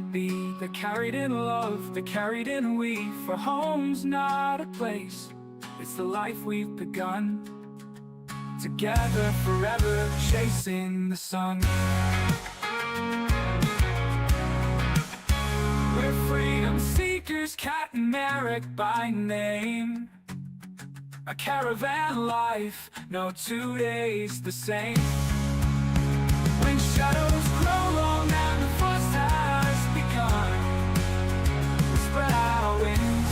might be. They're carried in love, they're carried in we. For home's not a place, it's the life we've begun. Together forever, chasing the sun. We're freedom seekers, Cat and Merrick by name. A caravan life, no 2 days the same. When shadows grow long and the frost has begun, we spread our wings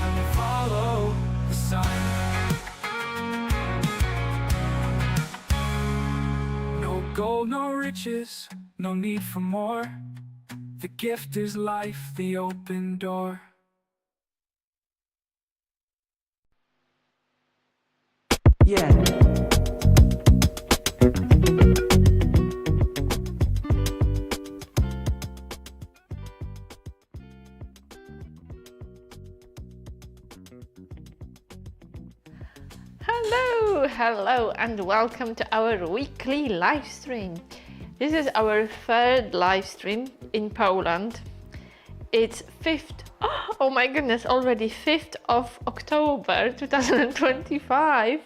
and we follow the sun. No gold, no riches, no need for more. The gift is life, the open door. Yeah. Hello and welcome to our weekly live stream. This is our third live stream in Poland. It's 5th, oh my goodness, already 5th of October 2025.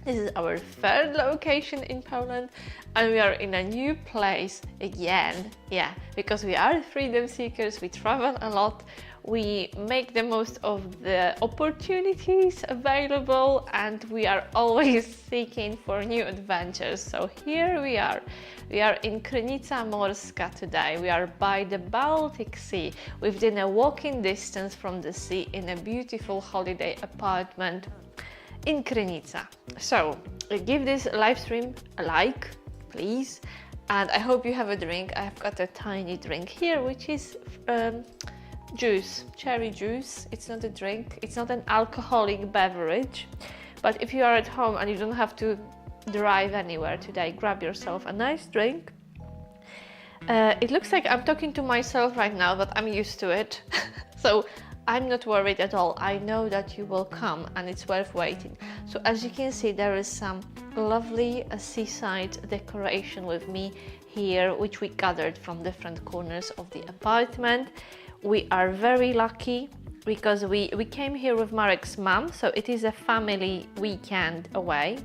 This is our third location in Poland and we are in a new place again. Yeah, because we are freedom seekers, we travel a lot. We make the most of the opportunities available and we are always seeking for new adventures. So here we are. We are in Krynica Morska today. We are by the Baltic Sea, within a walking distance from the sea in a beautiful holiday apartment in Krynica. So give this live stream a like, please. And I hope you have a drink. I've got a tiny drink here, which is juice, cherry juice. It's not a drink, it's not an alcoholic beverage, but if you are at home and you don't have to drive anywhere today, grab yourself a nice drink. It looks like I'm talking to myself right now, but I'm used to it. So I'm not worried at all. I know that you will come and it's worth waiting. So as you can see, there is some lovely seaside decoration with me here, which we gathered from different corners of the apartment. We are very lucky because we came here with Marek's mom, so it is a family weekend away.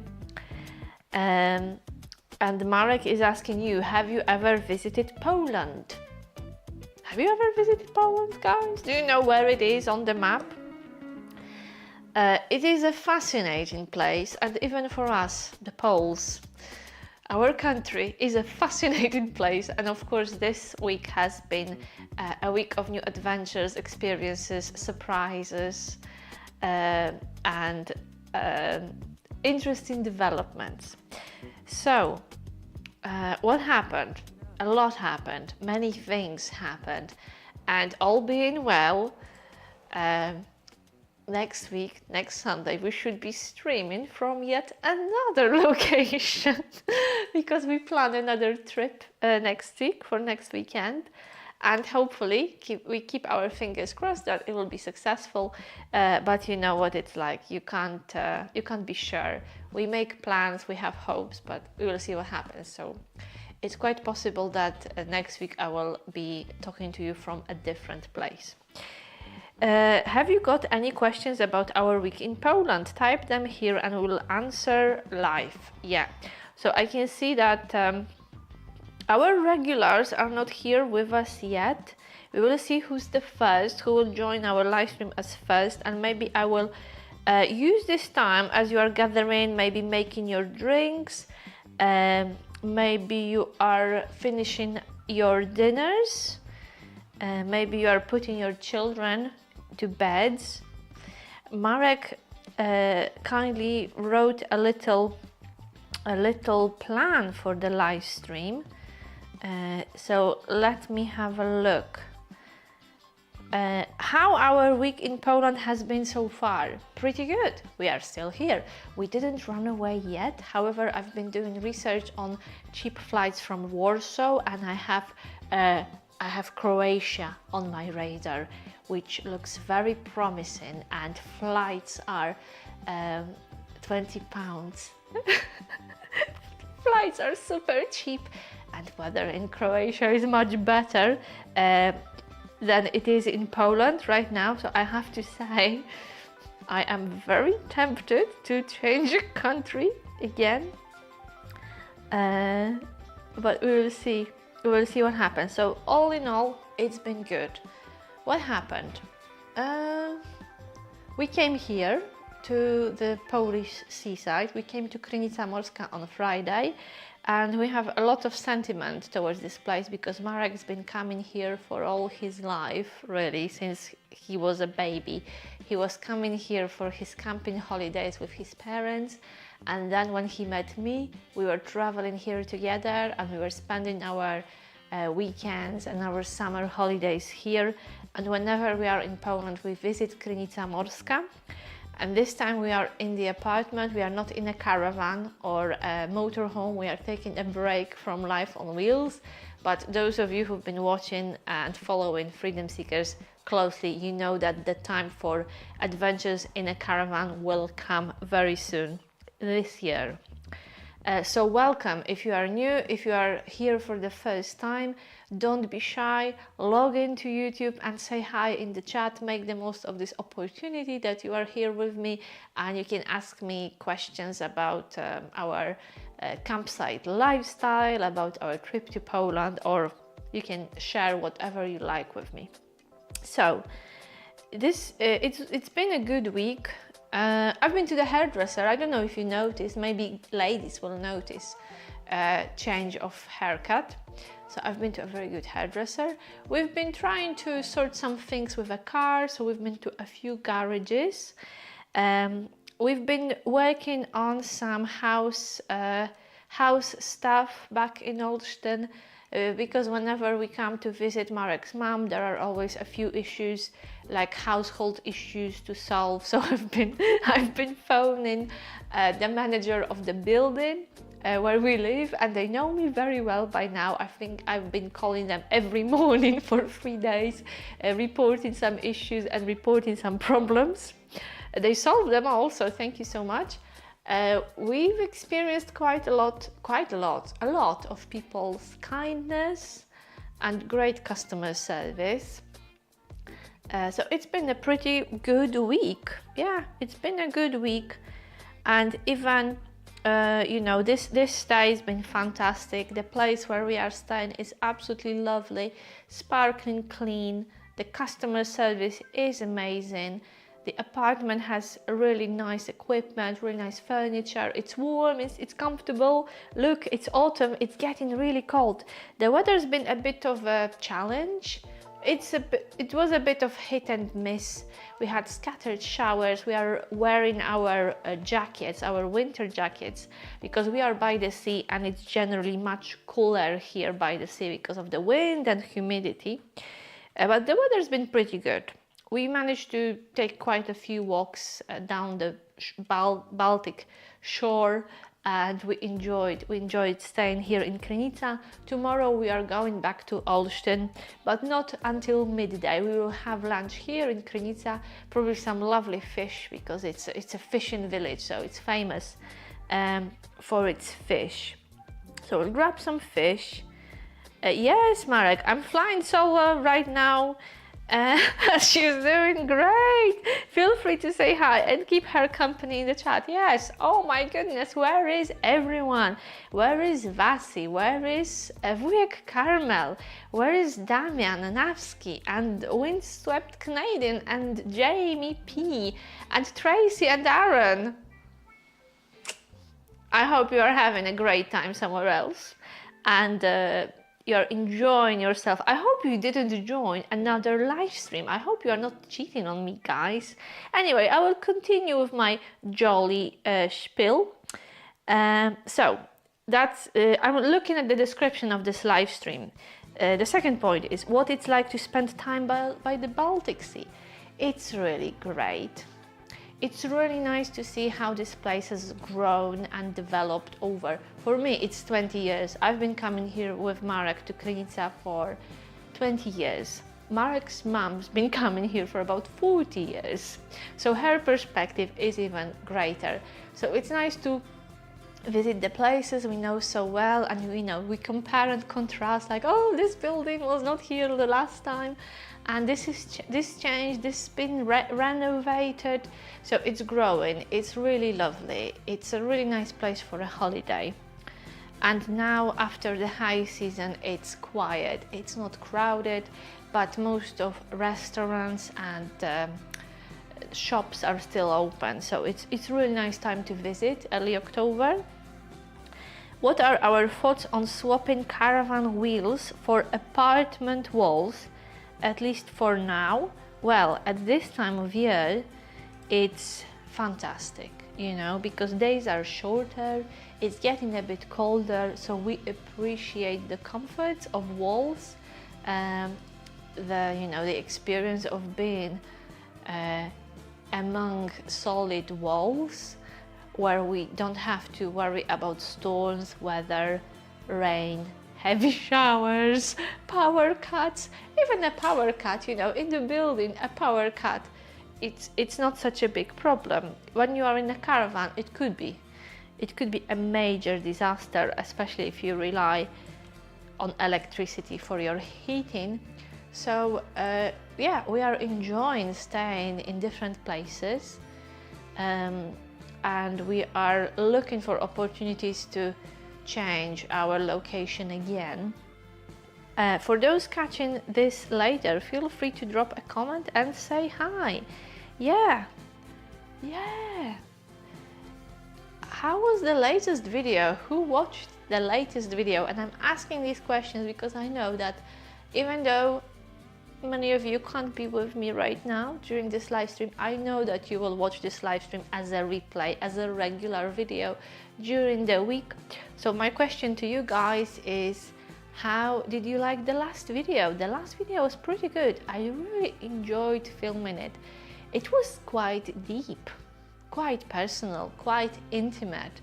And Marek is asking you, have you ever visited Poland? Have you ever visited Poland, guys? Do you know where it is on the map? It is a fascinating place, and even for us, the Poles, our country is a fascinating place. And of course this week has been a week of new adventures, experiences, surprises, and interesting developments. So what happened? A lot happened, many things happened, and all being well, next week, next Sunday, we should be streaming from yet another location because we plan another trip next week for next weekend, and hopefully we keep our fingers crossed that it will be successful. But you know what it's like, you can't be sure. We make plans, we have hopes, but we will see what happens. So it's quite possible that next week I will be talking to you from a different place. Have you got any questions about our week in Poland? Type them here and we'll answer live. Yeah, so I can see that our regulars are not here with us yet. We will see who's the first, who will join our live stream as first, and maybe I will use this time as you are gathering, maybe making your drinks, maybe you are finishing your dinners, maybe you are putting your children to beds. Marek kindly wrote a little plan for the live stream. So let me have a look. How our week in Poland has been so far? Pretty good. We are still here. We didn't run away yet. However, I've been doing research on cheap flights from Warsaw, and I have Croatia on my radar, which looks very promising, and flights are £20. Flights are super cheap, and and weather in Croatia is much better than it is in Poland right now. So I have to say, I am very tempted to change country again, but we will see. We will see what happens. So all in all, it's been good. What happened? We came here to the Polish seaside. We came to Krynica Morska on Friday, and we have a lot of sentiment towards this place because Marek's been coming here for all his life, really, since he was a baby. He was coming here for his camping holidays with his parents, and then when he met me, we were traveling here together and we were spending our weekends and our summer holidays here. And whenever we are in Poland, we visit Krynica Morska. And this time we are in the apartment. We are not in a caravan or a motorhome. We are taking a break from life on wheels. But those of you who've been watching and following Freedom Seekers closely, you know that the time for adventures in a caravan will come very soon this year. So welcome. If you are new, if you are here for the first time, don't be shy, log into YouTube and say hi in the chat. Make the most of this opportunity that you are here with me, and you can ask me questions about our campsite lifestyle, about our trip to Poland, or you can share whatever you like with me. So it's been a good week. I've been to the hairdresser. I don't know if you noticed, maybe ladies will notice change of haircut. So I've been to a very good hairdresser. We've been trying to sort some things with a car, so we've been to a few garages. We've been working on some house stuff back in Olsztyn, because whenever we come to visit Marek's mom, there are always a few issues, like household issues to solve. So I've been phoning the manager of the building where we live, and they know me very well by now. I think I've been calling them every morning for 3 days, reporting some issues and reporting some problems. They solved them all, so thank you so much. We've experienced a lot of people's kindness and great customer service. So it's been a pretty good week. Yeah, it's been a good week. And even, you know, this stay has been fantastic. The place where we are staying is absolutely lovely, sparkling clean. The customer service is amazing. The apartment has really nice equipment, really nice furniture. It's warm, it's comfortable. Look, it's autumn, it's getting really cold. The weather's been a bit of a challenge. It was a bit of hit and miss. We had scattered showers. We are wearing our jackets, our winter jackets, because we are by the sea and it's generally much cooler here by the sea because of the wind and humidity. But the weather's been pretty good. We managed to take quite a few walks down the Baltic shore, and we enjoyed staying here in Krynica. Tomorrow we are going back to Olsztyn, but not until midday. We will have lunch here in Krynica, probably some lovely fish, because it's a fishing village, so it's famous for its fish. So we'll grab some fish. Yes, Marek, I'm flying solo right now. She's doing great. Feel free to say hi and keep her company in the chat. Yes. Oh my goodness, where is everyone? Where is Vasi? Where is Wujek Carmel? Where is Damian Nawski and Windswept Canadian and Jamie P and Tracy and Aaron? I hope you are having a great time somewhere else, and you're enjoying yourself. I hope you didn't join another live stream. I hope you are not cheating on me, guys. Anyway, I will continue with my jolly spiel. So that's I'm looking at the description of this live stream. The second point is what it's like to spend time by the Baltic Sea. It's really great. It's really nice to see how this place has grown and developed over, for me, it's 20 years. I've been coming here with Marek to Krynica for 20 years. Marek's mom's been coming here for about 40 years. So her perspective is even greater. So it's nice to visit the places we know so well, and we compare and contrast, like, oh, this building was not here the last time, and this changed, this has been renovated, so it's growing. It's really lovely. It's a really nice place for a holiday. And now after the high season, it's quiet, it's not crowded, but most of restaurants and shops are still open, so it's really nice time to visit, early October. What are our thoughts on swapping caravan wheels for apartment walls, at least for now? Well, at this time of year, it's fantastic, because days are shorter, it's getting a bit colder, so we appreciate the comforts of walls, the experience of being among solid walls, where we don't have to worry about storms, weather, rain, heavy showers, power cuts. Even a power cut, in the building, a power cut, it's not such a big problem. When you are in a caravan, it could be a major disaster, especially if you rely on electricity for your heating. So yeah, we are enjoying staying in different places, and we are looking for opportunities to change our location again. For those catching this later, feel free to drop a comment and say hi. Yeah. How was the latest video? Who watched the latest video? And I'm asking these questions because I know that even though many of you can't be with me right now during this live stream, I know that you will watch this live stream as a replay, as a regular video during the week. So my question to you guys is, how did you like the last video? The last video was pretty good. I really enjoyed filming it. It was quite deep, quite personal, quite intimate.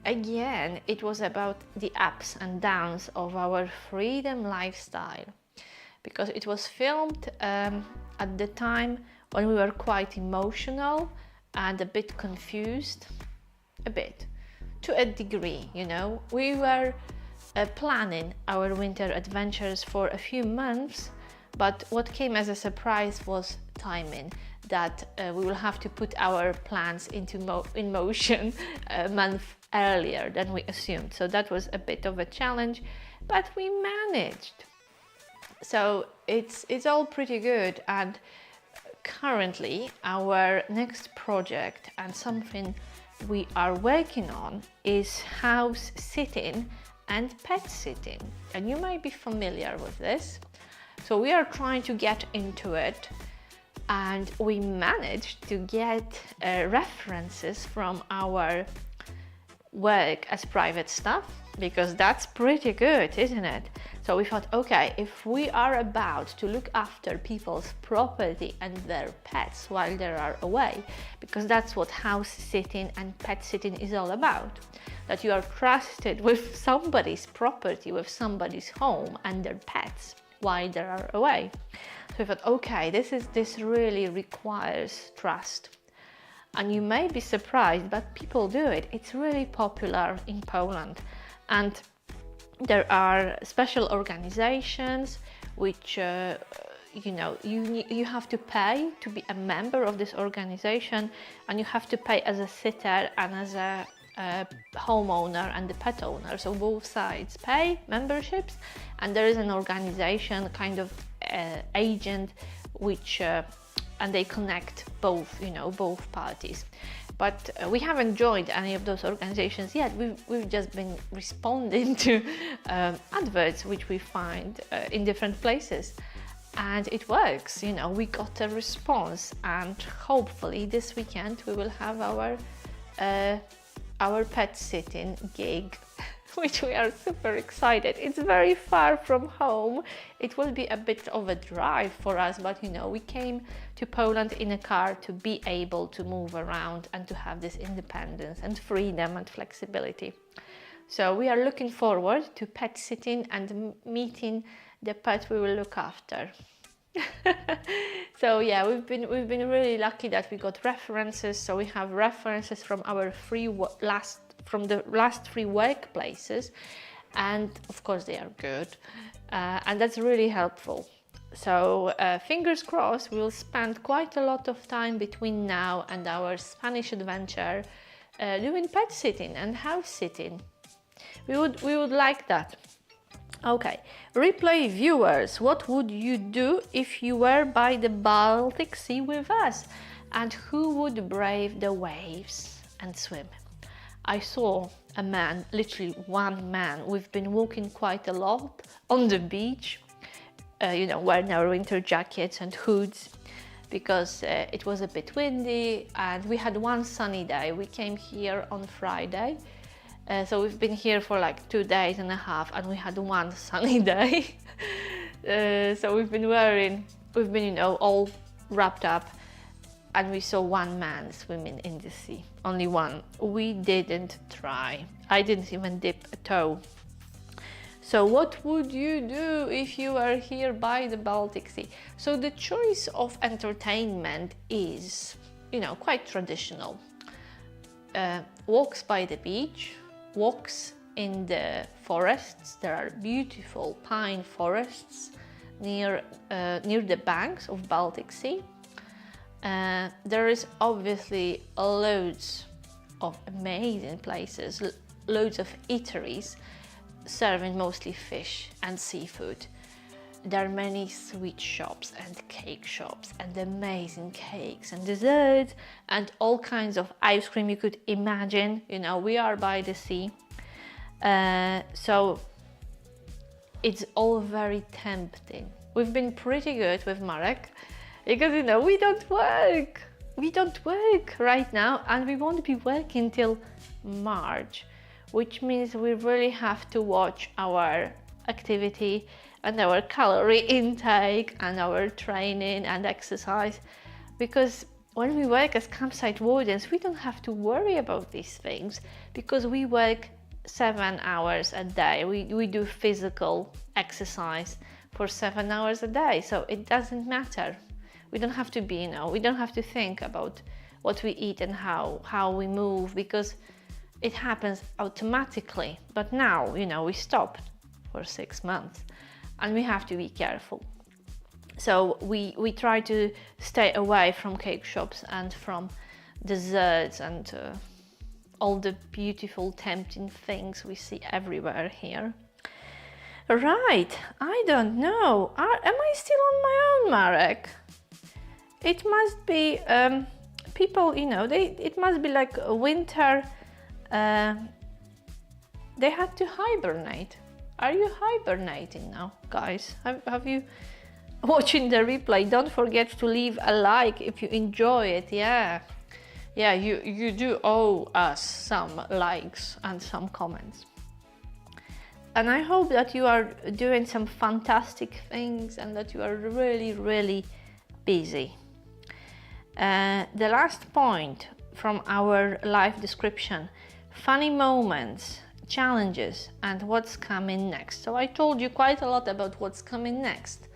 Again, it was about the ups and downs of our freedom lifestyle, because it was filmed at the time when we were quite emotional and a bit confused, to a degree, We were planning our winter adventures for a few months, but what came as a surprise was timing, that we will have to put our plans in motion a month earlier than we assumed. So that was a bit of a challenge, but we managed. So it's all pretty good, and currently our next project and something we are working on is house sitting and pet sitting, and you might be familiar with this. So we are trying to get into it, and we managed to get references from our work as private staff, because that's pretty good, isn't it? So we thought, okay, if we are about to look after people's property and their pets while they are away, because that's what house sitting and pet sitting is all about, that you are trusted with somebody's property, with somebody's home and their pets while they are away. So we thought, okay, this really requires trust. And you may be surprised, but people do it. It's really popular in Poland. And there are special organizations which, you have to pay to be a member of this organization, and you have to pay as a sitter and as a homeowner and the pet owner. So both sides pay memberships, and there is an organization, kind of agent, which and they connect both, both parties. But we haven't joined any of those organizations yet. We've just been responding to adverts which we find in different places, and it works. We got a response, and hopefully this weekend we will have our pet sitting gig, which we are super excited. It's very far from home. It will be a bit of a drive for us, but we came to Poland in a car to be able to move around and to have this independence and freedom and flexibility. So we are looking forward to pet sitting and meeting the pet we will look after. So yeah, we've been really lucky that we got references. So we have references from our last from the last 3 workplaces, and of course they are good, and that's really helpful. So fingers crossed, we'll spend quite a lot of time between now and our Spanish adventure doing pet sitting and house sitting. We would like that. Okay, replay viewers, what would you do if you were by the Baltic Sea with us? And who would brave the waves and swim? I saw a man, literally one man. We've been walking quite a lot on the beach, wearing our winter jackets and hoods, because it was a bit windy, and we had one sunny day. We came here on Friday, so we've been here for like 2.5 days, and we had one sunny day. So we've been all wrapped up, and we saw one man swimming in the sea, only one. We didn't try. I didn't even dip a toe. So what would you do if you were here by the Baltic Sea? So the choice of entertainment is, quite traditional. Walks by the beach, walks in the forests. There are beautiful pine forests near the banks of Baltic Sea. There is obviously loads of amazing places, loads of eateries serving mostly fish and seafood. There are many sweet shops and cake shops and amazing cakes and desserts and all kinds of ice cream you could imagine. We are by the sea, so it's all very tempting. We've been pretty good with Marek because we don't work right now, and we won't be working till March, which means we really have to watch our activity and our calorie intake and our training and exercise, because when we work as campsite wardens, we don't have to worry about these things because we work 7 hours a day. We do physical exercise for 7 hours a day, so it doesn't matter. We don't have to we don't have to think about what we eat and how we move, because it happens automatically. But now, we stopped for 6 months and we have to be careful. So we try to stay away from cake shops and from desserts and all the beautiful, tempting things we see everywhere here. Right, I don't know. Am I still on my own, Marek? It must be people, it must be like a winter. They had to hibernate. Are you hibernating now, guys? Have you watching the replay? Don't forget to leave a like if you enjoy it. Yeah, you do owe us some likes and some comments. And I hope that you are doing some fantastic things and that you are really, really busy. The last point from our live description: funny moments, challenges, and what's coming next. So I told you quite a lot about what's coming next.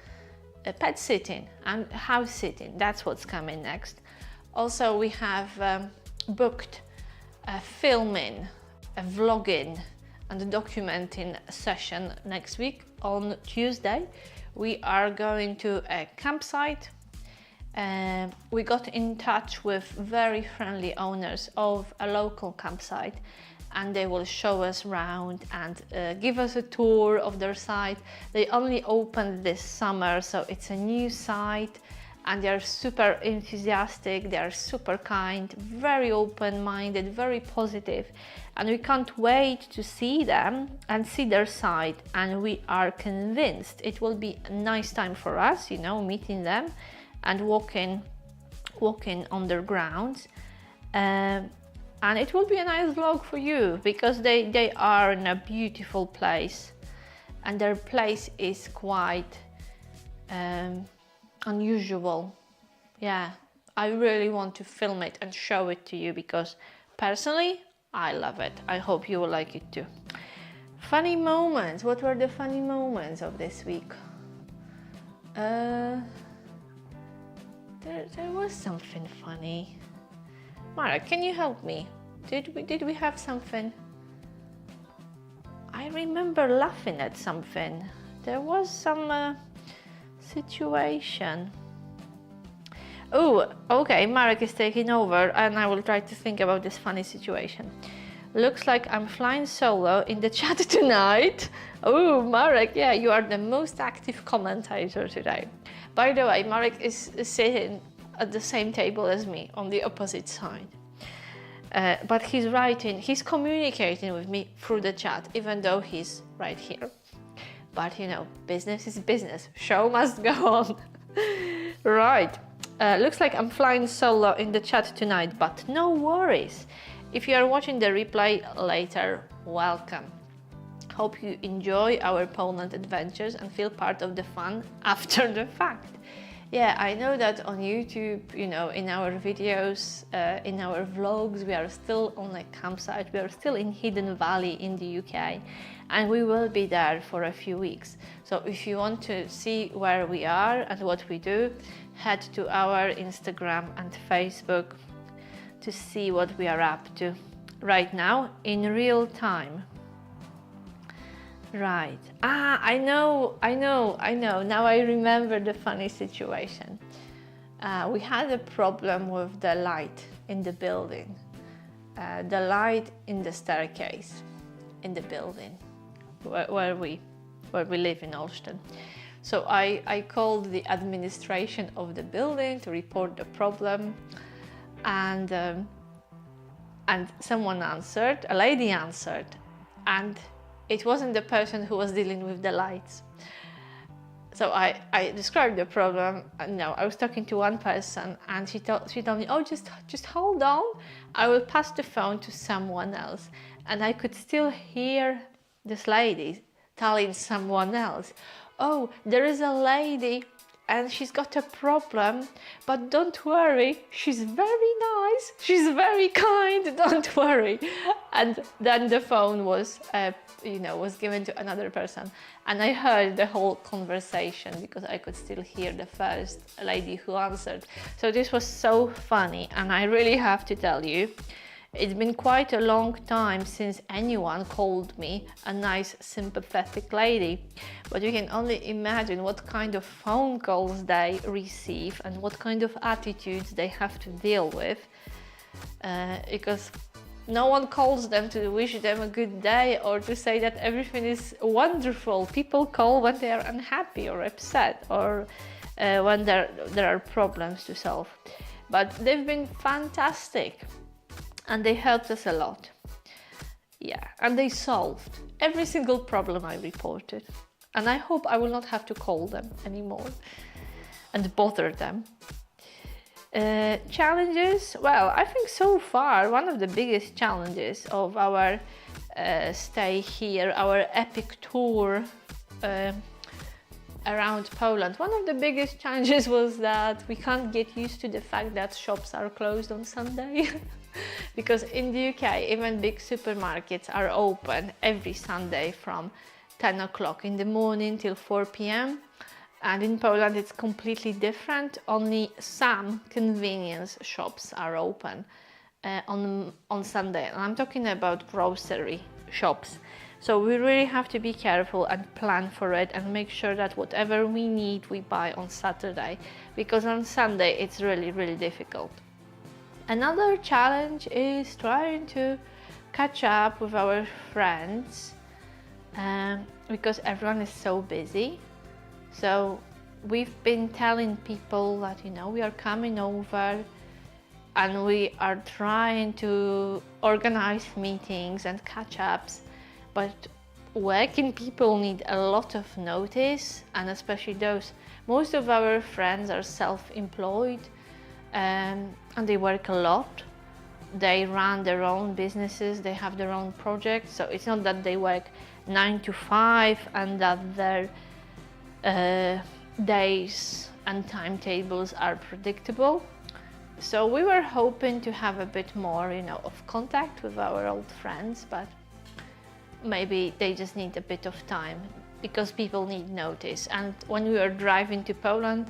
Pet sitting and house sitting, that's what's coming next. Also, we have booked a filming, a vlogging and a documenting session next week on Tuesday. We are going to a campsite. We got in touch with very friendly owners of a local campsite, and they will show us around and give us a tour of their site. They only opened this summer, so it's a new site, and they are super enthusiastic, they are super kind, very open-minded, very positive, and we can't wait to see them and see their site, and we are convinced it will be a nice time for us, meeting them and walking on their grounds. And it will be a nice vlog for you because they are in a beautiful place, and their place is quite unusual. Yeah, I really want to film it and show it to you because personally I love it. I hope you will like it too. Funny moments. What were the funny moments of this week? There was something funny. Mara, can you help me? Did we have something? I remember laughing at something. There was some situation. Oh, okay, Marek is taking over and I will try to think about this funny situation. Looks like I'm flying solo in the chat tonight. Oh, Marek, yeah, you are the most active commentator today. By the way, Marek is sitting at the same table as me on the opposite side. But he's writing, he's communicating with me through the chat, even though he's right here. But you know, business is business. Show must go on. Right. Looks like I'm flying solo in the chat tonight, but no worries. If you are watching the replay later, welcome. Hope you enjoy our Poland adventures and feel part of the fun after the fact. Yeah, I know that on YouTube, you know, in our videos, in our vlogs, we are still on a campsite. We are still in Hidden Valley in the UK, and we will be there for a few weeks. So if you want to see where we are and what we do, head to our Instagram and Facebook to see what we are up to right now in real time. Right. Ah, I know. Now I remember the funny situation. We had a problem with the light in the building. The light in the staircase in the building where we live in Olsztyn. So I called the administration of the building to report the problem, and someone answered, a lady answered, and it wasn't the person who was dealing with the lights. So I described the problem, and no, I was talking to one person, and she told me, oh, just hold on, I will pass the phone to someone else. And I could still hear this lady telling someone else, oh, there is a lady and she's got a problem, but don't worry, she's very nice, she's very kind, don't worry. And then the phone was, was given to another person, and I heard the whole conversation because I could still hear the first lady who answered. So this was so funny, and I really have to tell you, it's been quite a long time since anyone called me a nice, sympathetic lady. But you can only imagine what kind of phone calls they receive and what kind of attitudes they have to deal with. Because no one calls them to wish them a good day or to say that everything is wonderful. People call when they are unhappy or upset, or when there are problems to solve. But they've been fantastic. And they helped us a lot. Yeah, and they solved every single problem I reported. And I hope I will not have to call them anymore and bother them. Challenges? Well, I think so far one of the biggest challenges of our stay here, our epic tour around Poland, one of the biggest challenges was that we can't get used to the fact that shops are closed on Sunday. Because in the UK, even big supermarkets are open every Sunday from 10 o'clock in the morning till 4 p.m. And in Poland, it's completely different. Only some convenience shops are open on Sunday. And I'm talking about grocery shops. So we really have to be careful and plan for it and make sure that whatever we need, we buy on Saturday. Because on Sunday, it's really, really difficult. Another challenge is trying to catch up with our friends because everyone is so busy. So we've been telling people that, we are coming over and we are trying to organize meetings and catch-ups, but working people need a lot of notice, and especially most of our friends are self-employed. And they work a lot. They run their own businesses, they have their own projects, so it's not that they work 9 to 5 and that their days and timetables are predictable. So we were hoping to have a bit more, of contact with our old friends, but maybe they just need a bit of time because people need notice. And when we were driving to Poland,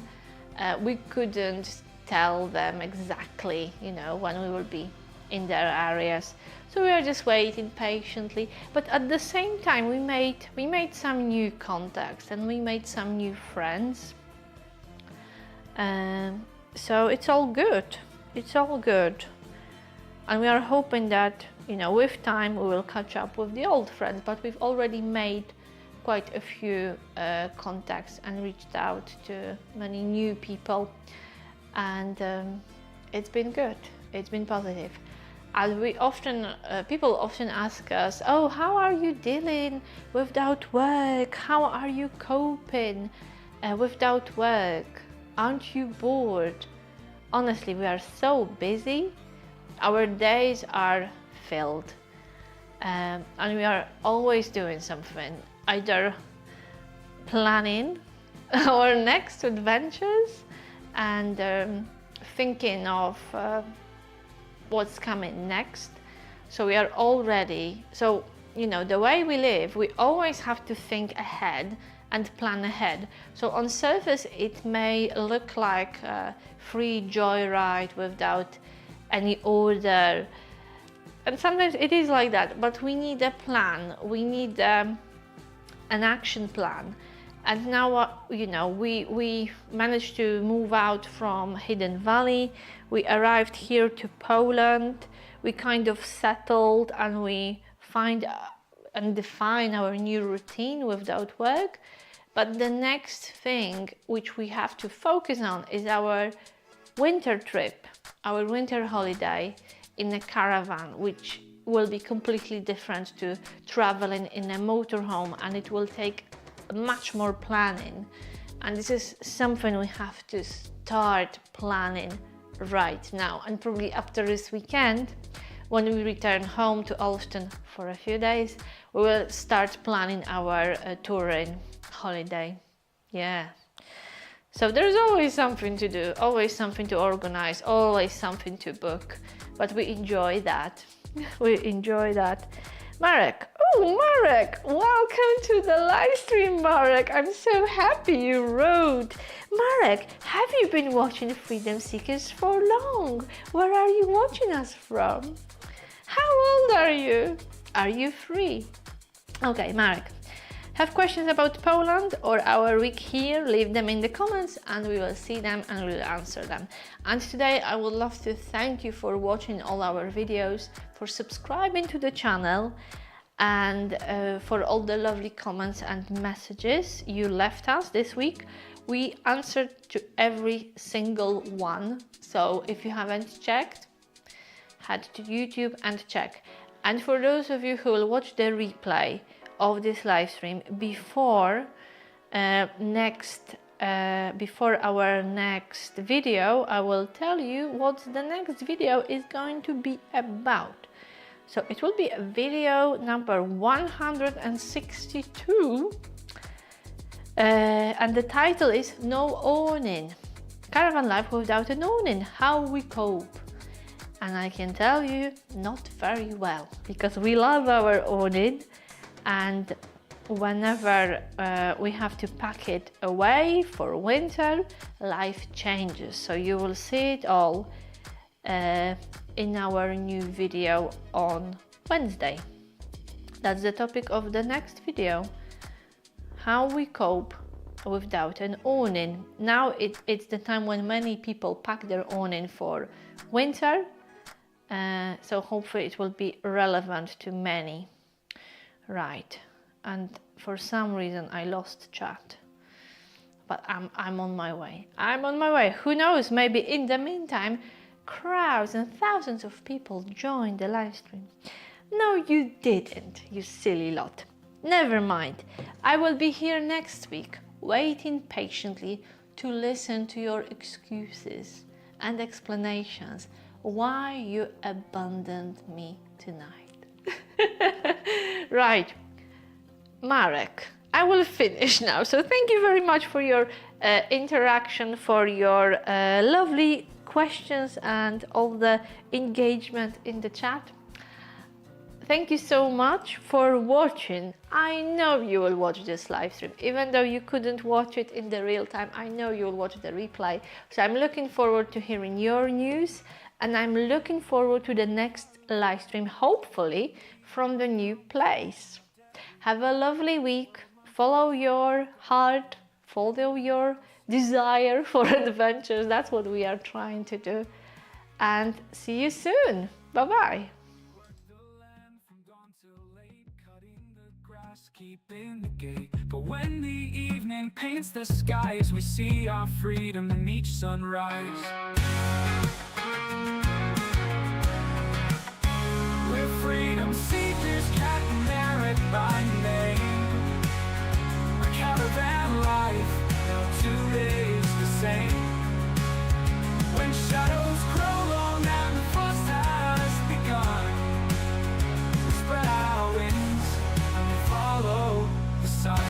we couldn't tell them exactly, when we will be in their areas. So we are just waiting patiently, but at the same time we made some new contacts and we made some new friends. So it's all good. It's all good. And we are hoping that, you know, with time we will catch up with the old friends, but we've already made quite a few contacts and reached out to many new people, and it's been good. It's been positive. And we often, people often ask us, oh, how are you dealing without work? How are you coping without work? Aren't you bored? Honestly, we are so busy. Our days are filled, and we are always doing something, either planning our next adventures and thinking of what's coming next. So we are already, so you know, the way we live, we always have to think ahead and plan ahead. So on surface it may look like a free joyride without any order, and sometimes it is like that, but we need a plan. We need an action plan. And now, you know, we managed to move out from Hidden Valley. We arrived here to Poland. We kind of settled and we find and define our new routine without work. But the next thing which we have to focus on is our winter trip, our winter holiday in a caravan, which will be completely different to traveling in a motorhome, and it will take much more planning. And this is something we have to start planning right now. And probably after this weekend, when we return home to Olsztyn for a few days, we will start planning our touring holiday. Yeah. So there's always something to do, always something to organize, always something to book, but we enjoy that. We enjoy that. Marek, oh Marek, welcome to the live stream, Marek. I'm so happy you wrote. Marek, have you been watching Freedom Seekers for long? Where are you watching us from? How old are you? Are you free? Okay, Marek. Have questions about Poland or our week here? Leave them in the comments and we will see them and we will answer them. And today I would love to thank you for watching all our videos, for subscribing to the channel, and for all the lovely comments and messages you left us this week. We answered to every single one. So if you haven't checked, head to YouTube and check. And for those of you who will watch the replay of this live stream before before our next video, I will tell you what the next video is going to be about. So it will be a video number 162, and the title is No Awning. Caravan life without an awning, how we cope. And I can tell you, not very well, because we love our awning. And whenever we have to pack it away for winter, life changes. So you will see it all in our new video on Wednesday. That's the topic of the next video. How we cope without an awning. Now it's the time when many people pack their awning for winter. So hopefully it will be relevant to many. Right, and for some reason I lost chat, but I'm on my way. I'm on my way. Who knows, maybe in the meantime crowds and thousands of people joined the live stream. No, you didn't, you silly lot. Never mind. I will be here next week, waiting patiently to listen to your excuses and explanations why you abandoned me tonight. Right, Marek, I will finish now. So thank you very much for your interaction, for your lovely questions and all the engagement in the chat. Thank you so much for watching. I know you will watch this live stream, even though you couldn't watch it in the real time. I know you'll watch the replay. So I'm looking forward to hearing your news and I'm looking forward to the next live stream, hopefully from the new place. Have a lovely week. Follow your heart, follow your desire for adventures. That's what we are trying to do. And see you soon. Bye bye. Keeping the gate, but when the evening paints the skies, we see our freedom in each sunrise. We're freedom seekers, Cat and Eric by name. A caravan life.